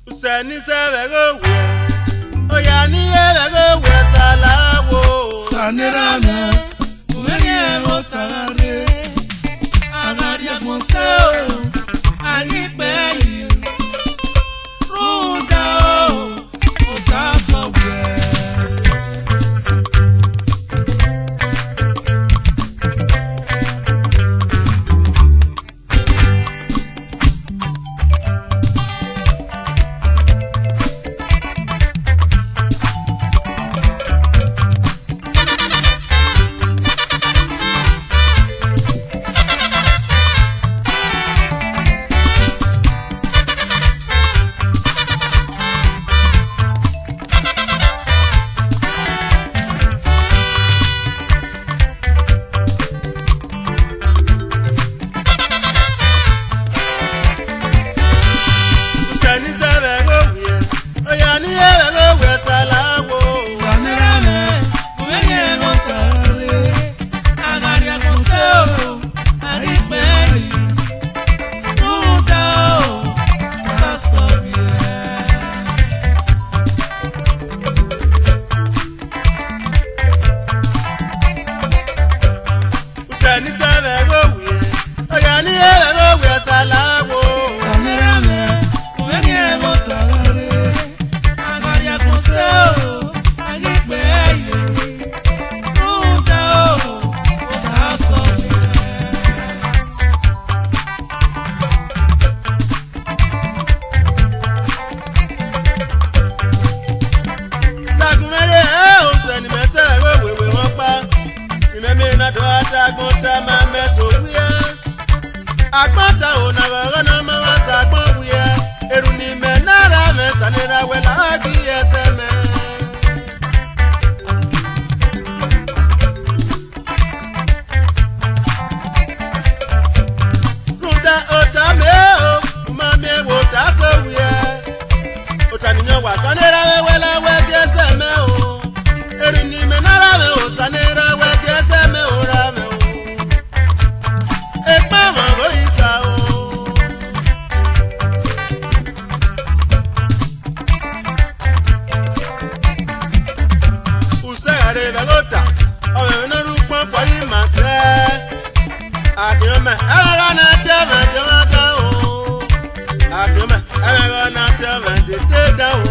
Useni sevego we. Oya ni evego we salawo. Sanirana, umenye motare. Agaria monseo, agipeli. Ruda o, otaso we. Agbata ona wagana mawasa gbowie eruni menara me sanira wela agi eseme Ruda otame o mame wota sowie Otaniyo wa sanira wela wege eseme o eruni menara me o sanira wege eseme o rame o Akiyome, na chama jama ka o. Akiyome, na chama de te da o.